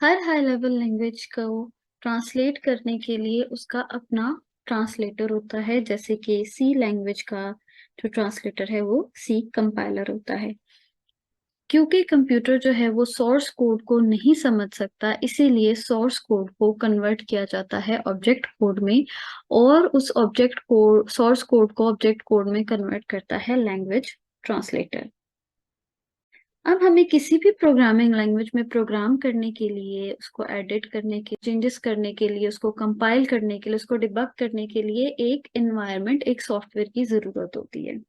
हर high level language को translate करने के लिए उसका अपना ट्रांसलेटर होता है। जैसे कि सी लैंग्वेज का जो ट्रांसलेटर है वो सी कंपाइलर होता है। क्योंकि कंप्यूटर जो है वो सोर्स कोड को नहीं समझ सकता, इसीलिए सोर्स कोड को कन्वर्ट किया जाता है ऑब्जेक्ट कोड में, और उस ऑब्जेक्ट कोड सोर्स कोड को ऑब्जेक्ट कोड में कन्वर्ट करता है लैंग्वेज ट्रांसलेटर। अब हमें किसी भी प्रोग्रामिंग लैंग्वेज में प्रोग्राम करने के लिए, उसको एडिट करने के, चेंजेस करने के लिए, उसको कंपाइल करने के लिए, उसको डिबग करने के लिए एक एनवायरनमेंट, एक सॉफ्टवेयर की जरूरत होती है।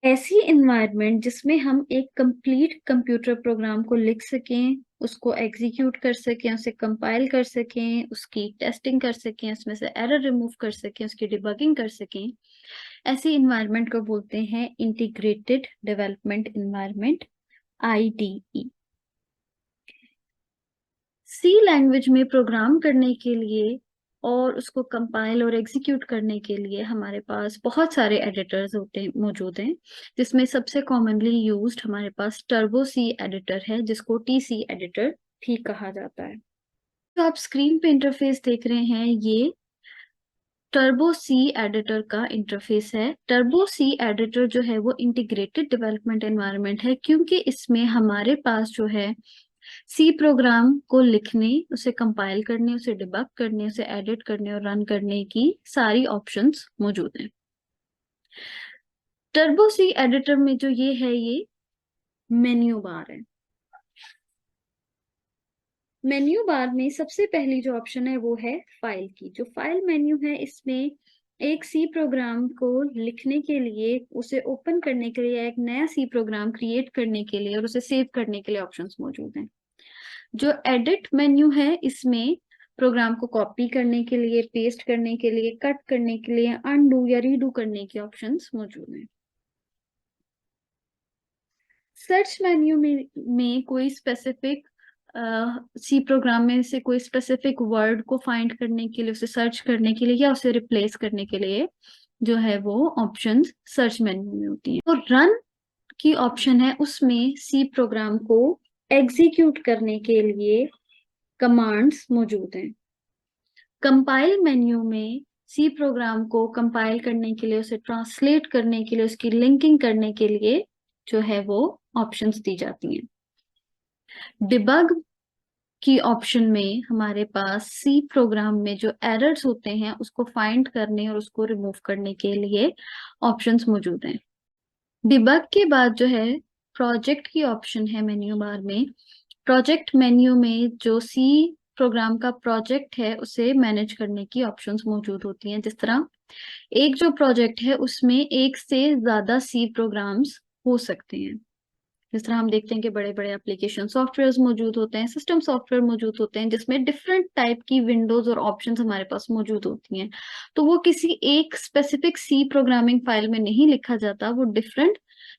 ऐसी एनवायरनमेंट जिसमें हम एक कंप्लीट कंप्यूटर प्रोग्राम को लिख सकें, उसको एग्जीक्यूट कर सकें, उसे कंपाइल कर सकें, उसकी टेस्टिंग कर सकें, उसमें से एरर रिमूव कर सकें, उसकी डिबगिंग कर सकें, ऐसी एनवायरनमेंट को बोलते हैं इंटीग्रेटेड डेवलपमेंट एनवायरनमेंट, IDE। सी लैंग्वेज में प्रोग्राम करने के लिए और उसको कंपाइल और एग्जीक्यूट करने के लिए हमारे पास बहुत सारे एडिटर्स होते मौजूद हैं, जिसमें सबसे कॉमनली यूज्ड हमारे पास टर्बो सी एडिटर है, जिसको TC एडिटर भी कहा जाता है। तो आप स्क्रीन पे इंटरफेस देख रहे हैं, ये टर्बो सी एडिटर का इंटरफेस है। टर्बो सी एडिटर जो है वो इंटीग्रेटेड डेवलपमेंट एनवायरनमेंट है, क्योंकि इसमें हमारे पास जो है सी प्रोग्राम को लिखने, उसे कंपाइल करने, उसे डिबग करने, उसे एडिट करने और रन करने की सारी ऑप्शंस मौजूद हैं। टर्बो सी एडिटर में जो ये है, ये मेन्यू बार है। मेन्यू बार में सबसे पहली जो ऑप्शन है वो है फाइल की। जो फाइल मेन्यू है, इसमें एक सी प्रोग्राम को लिखने के लिए, उसे ओपन करने के लिए, एक नया सी प्रोग्राम क्रिएट करने के लिए और उसे सेव करने के लिए ऑप्शंस मौजूद हैं। जो एडिट मेन्यू है, इसमें प्रोग्राम को कॉपी करने के लिए, पेस्ट करने के लिए, कट करने के लिए, अनडू या रीडू करने के ऑप्शंस मौजूद हैं। सर्च मेन्यू में कोई स्पेसिफिक सी प्रोग्राम में से कोई स्पेसिफिक वर्ड को फाइंड करने के लिए, उसे सर्च करने के लिए या उसे रिप्लेस करने के लिए जो है वो ऑप्शंस सर्च मेन्यू में होती हैं। और रन की ऑप्शन है, उसमें सी प्रोग्राम को एग्जीक्यूट करने के लिए कमांड्स मौजूद हैं। कंपाइल मेन्यू में सी प्रोग्राम को कंपाइल करने के लिए, उसे ट्रांसलेट करने के लिए, उसकी लिंकिंग करने के लिए जो है वो ऑप्शंस दी जाती हैं। डिबग की ऑप्शन में हमारे पास सी प्रोग्राम में जो एरर्स होते हैं उसको फाइंड करने और उसको रिमूव करने के लिए ऑप्शंस मौजूद हैं। डिबग के बाद जो है प्रोजेक्ट की ऑप्शन है मेन्यू बार में। प्रोजेक्ट मेन्यू में जो सी प्रोग्राम का प्रोजेक्ट है उसे मैनेज करने की ऑप्शंस मौजूद होती हैं। जिस तरह एक जो प्रोजेक्ट है उसमें एक से ज्यादा सी प्रोग्राम्स हो सकते हैं। जिस तरह हम देखते हैं कि बड़े बड़े एप्लीकेशन सॉफ्टवेयर मौजूद होते हैं, सिस्टम सॉफ्टवेयर मौजूद होते हैं, जिसमें डिफरेंट टाइप की विंडोज और ऑप्शंस हमारे पास मौजूद होती हैं। तो वो किसी एक स्पेसिफिक सी प्रोग्रामिंग फाइल में नहीं लिखा जाता, वो डिफरेंट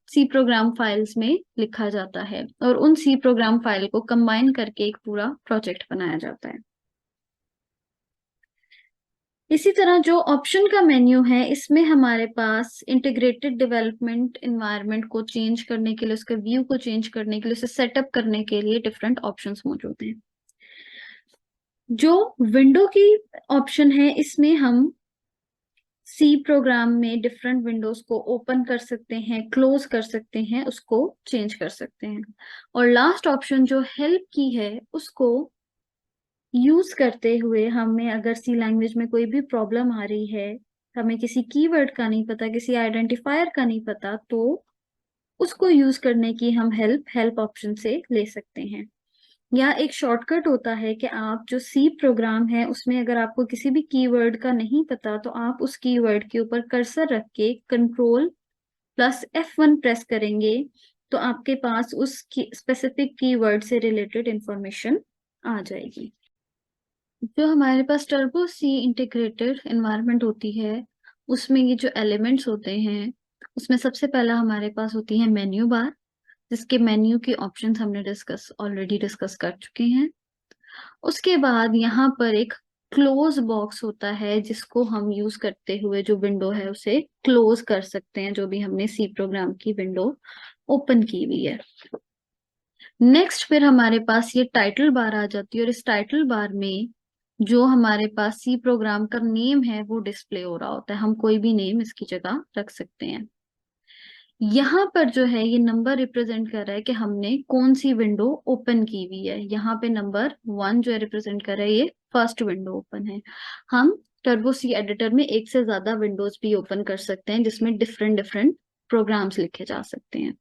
सी प्रोग्राम फाइल्स में लिखा जाता है और उन सी प्रोग्राम फाइल को कंबाइन करके एक पूरा प्रोजेक्ट बनाया जाता है। इसी तरह जो ऑप्शन का मेन्यू है, इसमें हमारे पास इंटीग्रेटेड डेवलपमेंट एनवायरनमेंट को चेंज करने के लिए, उसके व्यू को चेंज करने के लिए, उसे सेटअप करने के लिए डिफरेंट ऑप्शंस मौजूद हैं। जो विंडो की ऑप्शन है, इसमें हम सी प्रोग्राम में डिफरेंट विंडोज को ओपन कर सकते हैं, क्लोज कर सकते हैं, उसको चेंज कर सकते हैं। और लास्ट ऑप्शन जो हेल्प की है, उसको यूज करते हुए हमें अगर सी लैंग्वेज में कोई भी प्रॉब्लम आ रही है, हमें किसी कीवर्ड का नहीं पता, किसी आइडेंटिफायर का नहीं पता, तो उसको यूज करने की हम हेल्प ऑप्शन से ले सकते हैं। या एक शॉर्टकट होता है कि आप जो सी प्रोग्राम है उसमें अगर आपको किसी भी कीवर्ड का नहीं पता, तो आप उस कीवर्ड के ऊपर कर्सर रख के Ctrl+F1 प्रेस करेंगे, तो आपके पास उस स्पेसिफिक कीवर्ड से रिलेटेड इंफॉर्मेशन आ जाएगी। जो हमारे पास टर्बो सी इंटीग्रेटेड एनवायरनमेंट होती है, उसमें ये जो एलिमेंट्स होते हैं, उसमें सबसे पहला हमारे पास होती है मेन्यू बार, जिसके मेन्यू की ऑप्शंस हमने ऑलरेडी डिस्कस कर चुके हैं। उसके बाद यहाँ पर एक क्लोज बॉक्स होता है, जिसको हम यूज करते हुए जो विंडो है उसे क्लोज कर सकते हैं, जो भी हमने सी प्रोग्राम की विंडो ओपन की हुई है। नेक्स्ट फिर हमारे पास ये टाइटल बार आ जाती है, और इस टाइटल बार में जो हमारे पास सी प्रोग्राम का नेम है वो डिस्प्ले हो रहा होता है। हम कोई भी नेम इसकी जगह रख सकते हैं। यहाँ पर जो है ये नंबर रिप्रेजेंट कर रहा है कि हमने कौन सी विंडो ओपन की हुई है। यहाँ पे नंबर 1 जो है रिप्रेजेंट कर रहा है ये फर्स्ट विंडो ओपन है। हम टर्बो सी एडिटर में एक से ज्यादा विंडोज भी ओपन कर सकते हैं जिसमें डिफरेंट डिफरेंट प्रोग्राम्स लिखे जा सकते हैं।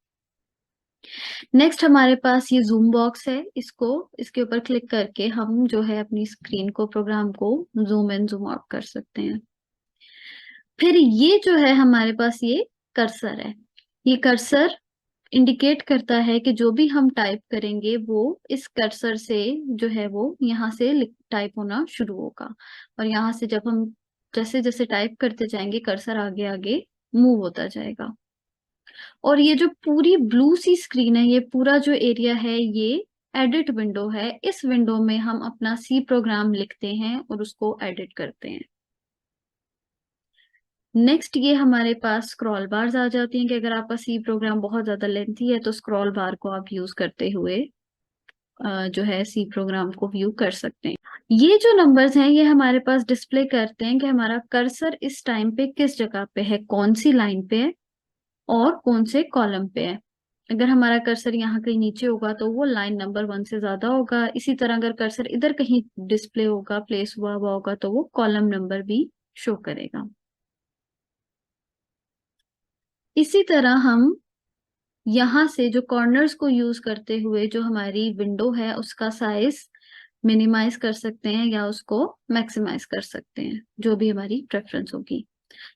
नेक्स्ट हमारे पास ये जूम बॉक्स है, इसके ऊपर क्लिक करके हम जो है अपनी स्क्रीन को, प्रोग्राम को जूम इन जूम आउट कर सकते हैं। फिर ये जो है हमारे पास ये कर्सर है। ये कर्सर इंडिकेट करता है कि जो भी हम टाइप करेंगे वो इस कर्सर से जो है वो यहाँ से टाइप होना शुरू होगा, और यहाँ से जब हम जैसे जैसे टाइप करते जाएंगे कर्सर आगे आगे मूव होता जाएगा। और ये जो पूरी ब्लू सी स्क्रीन है, ये पूरा जो एरिया है ये एडिट विंडो है। इस विंडो में हम अपना सी प्रोग्राम लिखते हैं और उसको एडिट करते हैं। नेक्स्ट ये हमारे पास स्क्रॉल बार्स आ जाती हैं कि अगर आपका सी प्रोग्राम बहुत ज्यादा लेंथी है तो स्क्रॉल बार को आप यूज करते हुए जो है सी प्रोग्राम को व्यू कर सकते हैं। ये जो नंबर्स हैं ये हमारे पास डिस्प्ले करते हैं कि हमारा कर्सर इस टाइम पे किस जगह पे है, कौन सी लाइन पे है और कौन से कॉलम पे है। अगर हमारा कर्सर यहाँ कहीं नीचे होगा तो वो लाइन नंबर 1 से ज्यादा होगा। इसी तरह अगर कर्सर इधर कहीं डिस्प्ले होगा, प्लेस हुआ हुआ होगा, तो वो कॉलम नंबर भी शो करेगा। इसी तरह हम यहाँ से जो कॉर्नर्स को यूज करते हुए जो हमारी विंडो है उसका साइज मिनिमाइज कर सकते हैं या उसको मैक्सिमाइज कर सकते हैं, जो भी हमारी प्रेफरेंस होगी।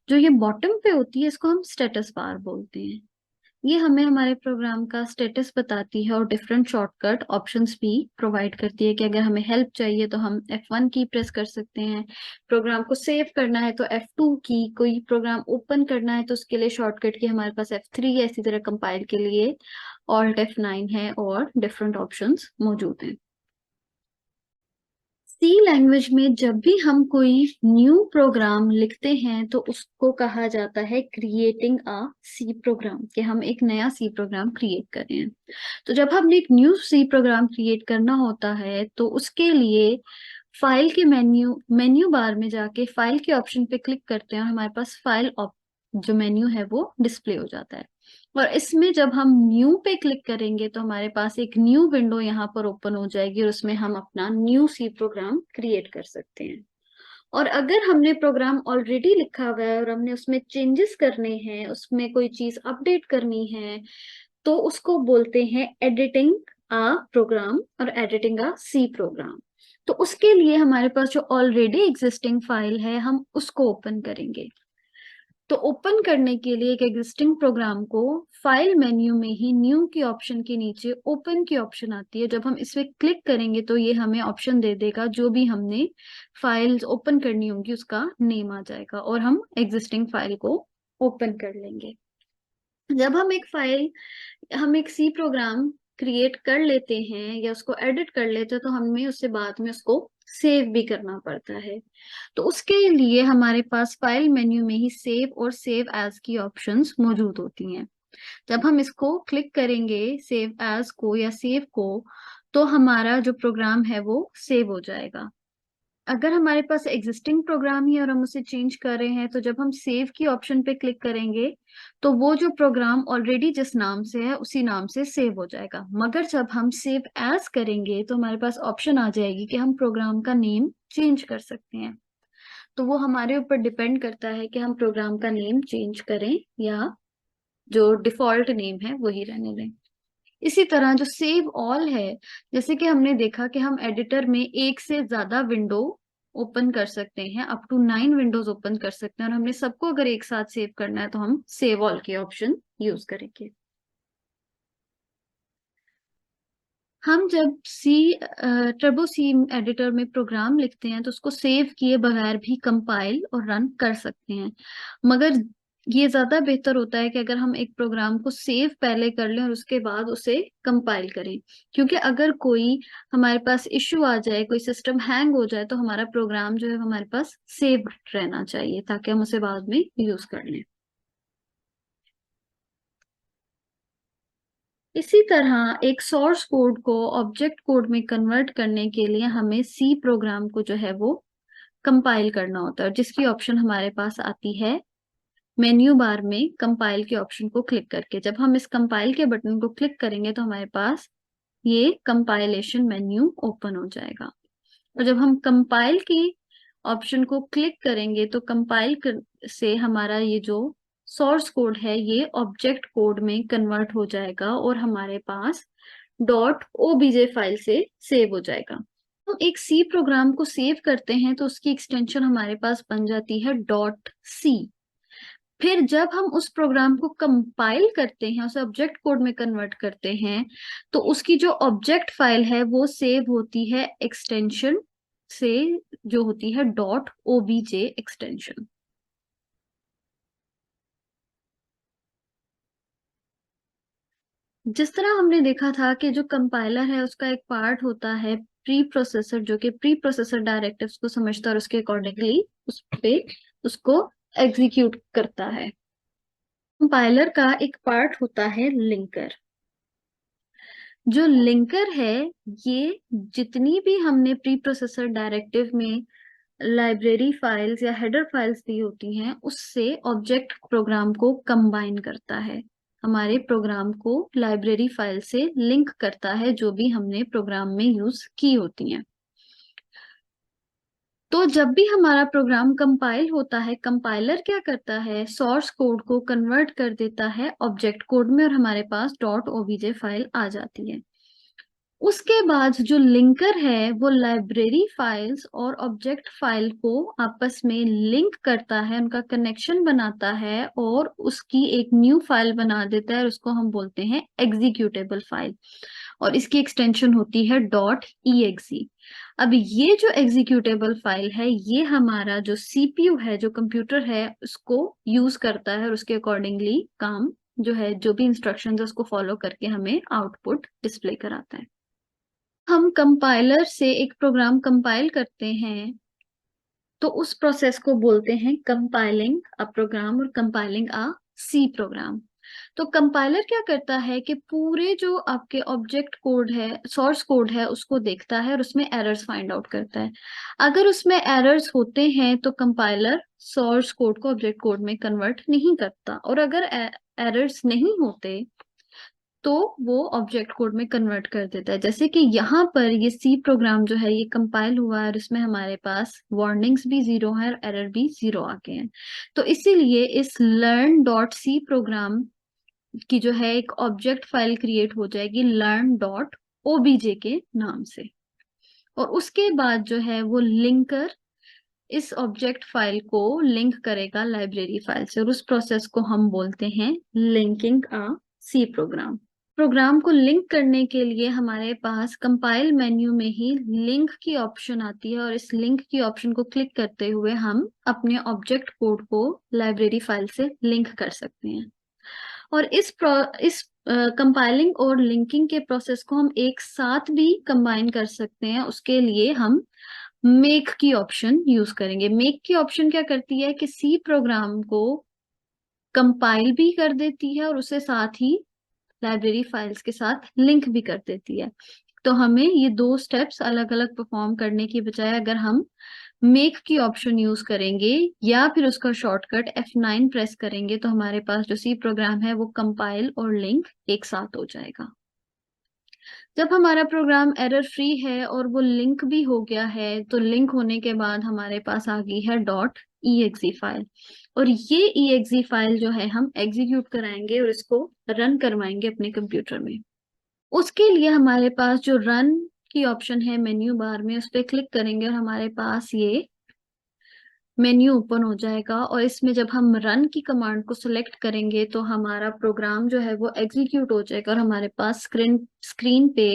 जो ये बॉटम पे होती है इसको हम स्टेटस बार बोलते हैं। ये हमें हमारे प्रोग्राम का स्टेटस बताती है और डिफरेंट शॉर्टकट ऑप्शंस भी प्रोवाइड करती है कि अगर हमें हेल्प चाहिए तो हम F1 की प्रेस कर सकते हैं। प्रोग्राम को सेव करना है तो F2 की, कोई प्रोग्राम ओपन करना है तो उसके लिए शॉर्टकट की हमारे पास F3 है। इसी तरह कंपाइल के लिए Alt F9 है और डिफरेंट ऑप्शंस मौजूद हैं। सी लैंग्वेज में जब भी हम कोई न्यू प्रोग्राम लिखते हैं तो उसको कहा जाता है क्रिएटिंग अ सी प्रोग्राम, कि हम एक नया सी प्रोग्राम क्रिएट कर रहे हैं। तो जब हमने एक न्यू सी प्रोग्राम क्रिएट करना होता है तो उसके लिए फाइल के मेन्यू बार में जाके फाइल के ऑप्शन पे क्लिक करते हैं और हमारे पास फाइल जो मेन्यू है वो डिस्प्ले हो जाता है। और इसमें जब हम न्यू पे क्लिक करेंगे तो हमारे पास एक न्यू विंडो यहाँ पर ओपन हो जाएगी और उसमें हम अपना न्यू सी प्रोग्राम क्रिएट कर सकते हैं। और अगर हमने प्रोग्राम ऑलरेडी लिखा हुआ है और हमने उसमें चेंजेस करने हैं, उसमें कोई चीज अपडेट करनी है, तो उसको बोलते हैं एडिटिंग अ प्रोग्राम और एडिटिंग अ सी प्रोग्राम। तो उसके लिए हमारे पास जो ऑलरेडी एग्जिस्टिंग फाइल है हम उसको ओपन करेंगे। तो ओपन करने के लिए एक एग्जिस्टिंग प्रोग्राम को फाइल मेन्यू में ही न्यू की ऑप्शन के नीचे ओपन की ऑप्शन आती है। जब हम इस पे क्लिक करेंगे तो ये हमें ऑप्शन दे देगा, जो भी हमने फाइल्स ओपन करनी होगी उसका नेम आ जाएगा और हम एग्जिस्टिंग फाइल को ओपन कर लेंगे। जब हम एक सी प्रोग्राम क्रिएट कर लेते हैं या उसको एडिट कर लेते हैं तो हमें उससे बाद में उसको सेव भी करना पड़ता है। तो उसके लिए हमारे पास फाइल मेन्यू में ही सेव और सेव एज की ऑप्शंस मौजूद होती हैं। जब हम इसको क्लिक करेंगे सेव एज को या सेव को, तो हमारा जो प्रोग्राम है वो सेव हो जाएगा। अगर हमारे पास एग्जिस्टिंग प्रोग्राम ही और हम उसे चेंज कर रहे हैं तो जब हम सेव की ऑप्शन पे क्लिक करेंगे तो वो जो प्रोग्राम ऑलरेडी जिस नाम से है उसी नाम से सेव हो जाएगा। मगर जब हम सेव एज करेंगे तो हमारे पास ऑप्शन आ जाएगी कि हम प्रोग्राम का नेम चेंज कर सकते हैं। तो वो हमारे ऊपर डिपेंड करता है कि हम प्रोग्राम का नेम चेंज करें या जो डिफॉल्ट नेम है वही रहने दें। इसी तरह जो सेव ऑल है, जैसे कि हमने देखा कि हम एडिटर में एक से ज्यादा विंडो ओपन कर सकते हैं, अप टू 9 विंडोज ओपन कर सकते हैं, और हमने सबको अगर एक साथ सेव करना है तो हम सेव ऑल के ऑप्शन यूज करेंगे। हम जब टर्बो सी एडिटर में प्रोग्राम लिखते हैं तो उसको सेव किए बगैर भी कंपाइल और रन कर सकते हैं। मगर ये ज्यादा बेहतर होता है कि अगर हम एक प्रोग्राम को सेव पहले कर लें और उसके बाद उसे कंपाइल करें, क्योंकि अगर कोई हमारे पास इश्यू आ जाए, कोई सिस्टम हैंग हो जाए, तो हमारा प्रोग्राम जो है वो हमारे पास सेव रहना चाहिए ताकि हम उसे बाद में यूज कर लें। इसी तरह एक सोर्स कोड को ऑब्जेक्ट कोड में कन्वर्ट करने के लिए हमें सी प्रोग्राम को जो है वो कंपाइल करना होता है, जिसकी ऑप्शन हमारे पास आती है मेन्यू बार में कंपाइल के ऑप्शन को क्लिक करके। जब हम इस कंपाइल के बटन को क्लिक करेंगे तो हमारे पास ये कंपाइलेशन मेन्यू ओपन हो जाएगा। और जब हम कंपाइल की ऑप्शन को क्लिक करेंगे तो से हमारा ये जो सोर्स कोड है ये ऑब्जेक्ट कोड में कन्वर्ट हो जाएगा और हमारे पास डॉट ओबीजे फाइल से सेव हो जाएगा। हम एक सी प्रोग्राम को सेव करते हैं तो उसकी एक्सटेंशन हमारे पास बन जाती है डॉट सी। फिर जब हम उस प्रोग्राम को कंपाइल करते हैं, उसे ऑब्जेक्ट कोड में कन्वर्ट करते हैं, तो उसकी जो ऑब्जेक्ट फाइल है वो सेव होती है एक्सटेंशन से, जो होती है डॉट ओबीजे एक्सटेंशन। जिस तरह हमने देखा था कि जो कंपाइलर है उसका एक पार्ट होता है प्री प्रोसेसर, जो कि प्री प्रोसेसर डायरेक्टिव्स को समझता है और उसके अकॉर्डिंगली उस पे उसको एग्जीक्यूट करता है। कंपाइलर का एक पार्ट होता है लिंकर। जो लिंकर है ये जितनी भी हमने प्री प्रोसेसर डायरेक्टिव में लाइब्रेरी फाइल्स या हेडर फाइल्स दी होती हैं उससे ऑब्जेक्ट प्रोग्राम को कंबाइन करता है, हमारे प्रोग्राम को लाइब्रेरी फाइल से लिंक करता है जो भी हमने प्रोग्राम में यूज की होती हैं। तो जब भी हमारा प्रोग्राम कंपाइल होता है, कंपाइलर क्या करता है, सोर्स कोड को कन्वर्ट कर देता है ऑब्जेक्ट कोड में और हमारे पास डॉट ओबीजे फाइल आ जाती है। उसके बाद जो लिंकर है वो लाइब्रेरी फाइल्स और ऑब्जेक्ट फाइल को आपस में लिंक करता है, उनका कनेक्शन बनाता है और उसकी एक न्यू फाइल बना देता है और उसको हम बोलते हैं एग्जीक्यूटेबल फाइल और इसकी एक्सटेंशन होती है डॉट ई। अब ये जो एग्जीक्यूटेबल फाइल है ये हमारा जो सीपीयू है, जो कंप्यूटर है, उसको यूज करता है और उसके अकॉर्डिंगली काम जो है, जो भी इंस्ट्रक्शंस है उसको फॉलो करके हमें आउटपुट डिस्प्ले कराता है। हम कंपाइलर से एक प्रोग्राम कंपाइल करते हैं तो उस प्रोसेस को बोलते हैं कंपाइलिंग अ प्रोग्राम और कंपाइलिंग अ सी प्रोग्राम। तो कंपाइलर क्या करता है कि पूरे जो आपके ऑब्जेक्ट कोड है, सोर्स कोड है, उसको देखता है और उसमें एरर्स फाइंड आउट करता है। अगर उसमें एरर्स होते हैं तो कंपाइलर सोर्स कोड को ऑब्जेक्ट कोड में कन्वर्ट नहीं करता और अगर एरर्स नहीं होते तो वो ऑब्जेक्ट कोड में कन्वर्ट कर देता है। जैसे कि यहाँ पर ये सी प्रोग्राम जो है ये कंपाइल हुआ है और इसमें हमारे पास वार्निंग्स भी 0 है और एरर भी 0 आ गए हैं। तो इसीलिए इस लर्न डॉट सी प्रोग्राम की जो है एक ऑब्जेक्ट फाइल क्रिएट हो जाएगी लर्न डॉट ओबीजे के नाम से। और उसके बाद जो है वो लिंकर इस ऑब्जेक्ट फाइल को लिंक करेगा लाइब्रेरी फाइल से और उस प्रोसेस को हम बोलते हैं लिंकिंग अ सी प्रोग्राम। प्रोग्राम को लिंक करने के लिए हमारे पास कंपाइल मेन्यू में ही लिंक की ऑप्शन आती है और इस लिंक की ऑप्शन को क्लिक करते हुए हम अपने ऑब्जेक्ट कोड को लाइब्रेरी फाइल से लिंक कर सकते हैं। और इस कंपाइलिंग और लिंकिंग के प्रोसेस को हम एक साथ भी कंबाइन कर सकते हैं। उसके लिए हम मेक की ऑप्शन यूज करेंगे। मेक की ऑप्शन क्या करती है कि सी प्रोग्राम को कंपाइल भी कर देती है और उसे साथ ही लाइब्रेरी फाइल्स के साथ लिंक भी कर देती है। तो हमें ये दो स्टेप्स अलग अलग परफॉर्म करने की बजाय अगर हम मेक की ऑप्शन यूज करेंगे या फिर उसका शॉर्टकट F9 प्रेस करेंगे तो हमारे पास जो सी प्रोग्राम है वो कंपाइल और लिंक एक साथ हो जाएगा। जब हमारा प्रोग्राम एरर फ्री है और वो लिंक भी हो गया है तो लिंक होने के बाद हमारे पास आ गई है डॉट exe फाइल और ये exe फाइल जो है हम एग्जीक्यूट कराएंगे और इसको रन करवाएंगे अपने कंप्यूटर में। उसके लिए हमारे पास जो रन की ऑप्शन है मेन्यू बार में उस पर क्लिक करेंगे और हमारे पास ये मेन्यू ओपन हो जाएगा और इसमें जब हम रन की कमांड को सिलेक्ट करेंगे तो हमारा प्रोग्राम जो है वो एग्जीक्यूट हो जाएगा और हमारे पास स्क्रीन पे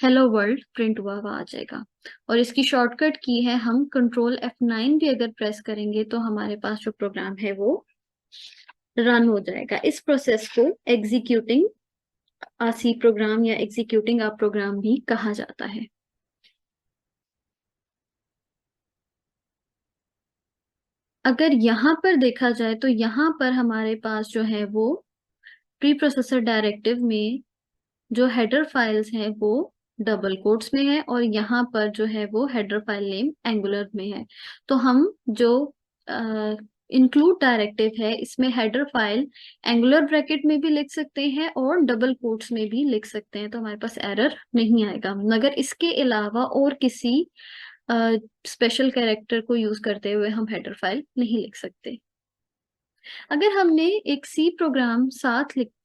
हेलो वर्ल्ड प्रिंट हुआ हुआ आ जाएगा। और इसकी शॉर्टकट की है हम कंट्रोल F9 भी अगर प्रेस करेंगे तो हमारे पास जो प्रोग्राम है वो रन हो जाएगा। इस प्रोसेस को एग्जीक्यूटिंग आ सी प्रोग्राम या एग्जीक्यूटिंग आ प्रोग्राम भी कहा जाता है। अगर यहाँ पर देखा जाए तो यहाँ पर हमारे पास जो है वो प्री प्रोसेसर डायरेक्टिव में जो हेडर फाइल्स हैं वो डबल कोट्स में है, और यहाँ पर जो है वो हेडर फाइल नेम एंगुलर में है। तो हम जो इंक्लूड डायरेक्टिव है इसमें हेडर फाइल एंगुलर ब्रैकेट में भी लिख सकते हैं और डबल कोट्स में भी लिख सकते हैं, तो हमारे पास एरर नहीं आएगा। मगर इसके अलावा और किसी स्पेशल कैरेक्टर को यूज करते हुए हम हेडर फाइल नहीं लिख सकते। अगर हमने एक सी प्रोग्राम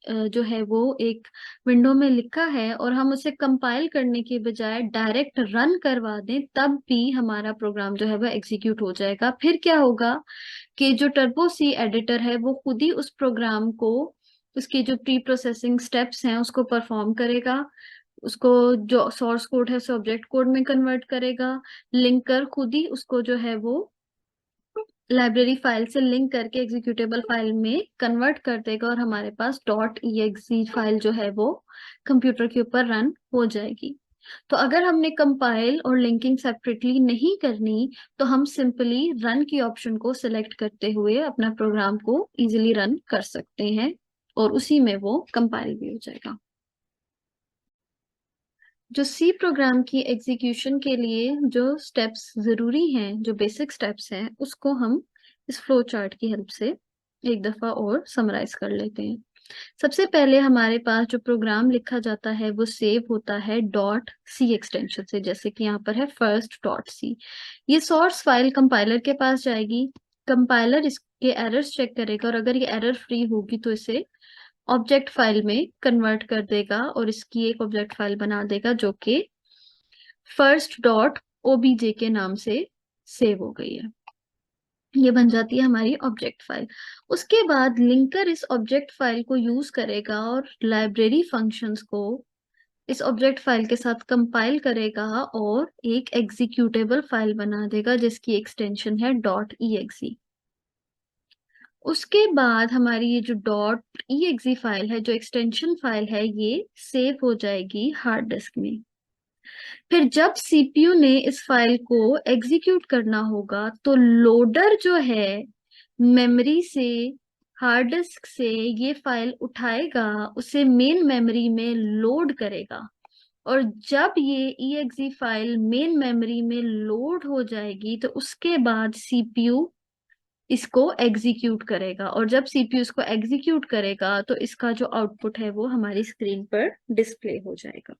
जो है वो एक विंडो में लिखा है और हम उसे कंपाइल करने के बजाय डायरेक्ट रन करवा दें, तब भी हमारा प्रोग्राम जो है वो एग्जीक्यूट हो जाएगा। फिर क्या होगा कि जो टर्बो सी एडिटर है वो खुद ही उस प्रोग्राम को, उसकी जो प्री प्रोसेसिंग स्टेप्स हैं उसको परफॉर्म करेगा, उसको जो सोर्स कोड है उसे ऑब्जेक्ट कोड में कन्वर्ट करेगा, लिंकर खुद ही उसको जो है वो लाइब्रेरी फाइल से लिंक करके एग्जीक्यूटेबल फाइल में कन्वर्ट कर देगा, और हमारे पास .exe फाइल जो है वो कंप्यूटर के ऊपर रन हो जाएगी। तो अगर हमने कंपाइल और लिंकिंग सेपरेटली नहीं करनी, तो हम सिंपली रन की ऑप्शन को सिलेक्ट करते हुए अपना प्रोग्राम को इजीली रन कर सकते हैं, और उसी में वो कंपाइल भी हो जाएगा। जो सी प्रोग्राम की एग्जीक्यूशन के लिए जो स्टेप्स जरूरी हैं, जो बेसिक स्टेप्स हैं, उसको हम इस फ्लो चार्ट की हेल्प से एक दफा और समराइज कर लेते हैं। सबसे पहले हमारे पास जो प्रोग्राम लिखा जाता है वो सेव होता है .c एक्सटेंशन से, जैसे कि यहाँ पर है first.c। ये सोर्स फाइल कंपाइलर के पास जाएगी, कंपाइलर इसके एरर्स चेक करेगा, और अगर ये एरर फ्री होगी तो इसे ऑब्जेक्ट फाइल में कन्वर्ट कर देगा और इसकी एक ऑब्जेक्ट फाइल बना देगा जो कि first.obj के नाम से सेव हो गई है। ये बन जाती है हमारी ऑब्जेक्ट फाइल। उसके बाद लिंकर इस ऑब्जेक्ट फाइल को यूज करेगा और लाइब्रेरी फंक्शंस को इस ऑब्जेक्ट फाइल के साथ कंपाइल करेगा और एक एग्जीक्यूटेबल फाइल बना देगा जिसकी एक्सटेंशन है .exe। उसके बाद हमारी ये जो .exe फाइल है, जो एक्सटेंशन फाइल है, ये सेव हो जाएगी हार्ड डिस्क में। फिर जब सीपीयू ने इस फाइल को एग्जीक्यूट करना होगा तो लोडर जो है मेमोरी से, हार्ड डिस्क से ये फाइल उठाएगा, उसे मेन मेमोरी में लोड करेगा, और जब ये exe फाइल मेन मेमोरी में लोड हो जाएगी तो उसके बाद सीपीयू इसको एग्जीक्यूट करेगा, और जब सीपीयू इसको एग्जीक्यूट करेगा तो इसका जो आउटपुट है वो हमारी स्क्रीन पर डिस्प्ले हो जाएगा।